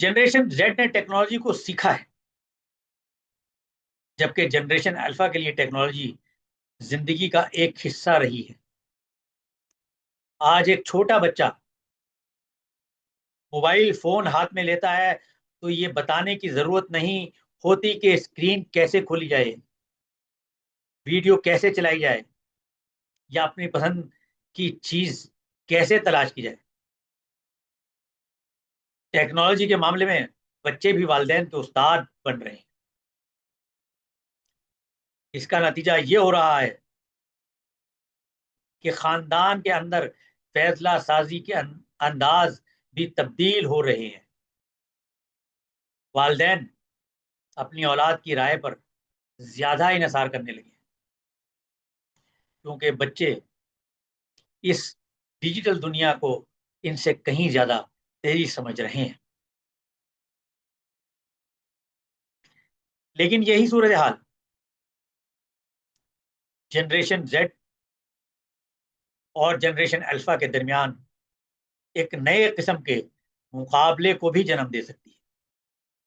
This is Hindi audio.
जनरेशन जेड ने टेक्नोलॉजी को सीखा है, जबकि जनरेशन अल्फा के लिए टेक्नोलॉजी जिंदगी का एक हिस्सा रही है। आज एक छोटा बच्चा मोबाइल फोन हाथ में लेता है तो ये बताने की जरूरत नहीं होती कि स्क्रीन कैसे खोली जाए, वीडियो कैसे चलाई जाए, या अपनी पसंद की चीज कैसे तलाश की जाए। टेक्नोलॉजी के मामले में बच्चे भी वालिदैन के उस्ताद बन रहे हैं। इसका नतीजा ये हो रहा है कि खानदान के अंदर फैसला साजी के अंदाज भी तब्दील हो रहे हैं। वालिदैन अपनी औलाद की राय पर ज्यादा इन्हिसार करने लगे हैं, क्योंकि बच्चे इस डिजिटल दुनिया को इनसे कहीं ज्यादा तेजी समझ रहे हैं। लेकिन यही सूरत हाल जनरेशन जेड और जनरेशन अल्फा के दरमियान एक नए किस्म के मुकाबले को भी जन्म दे सकती है।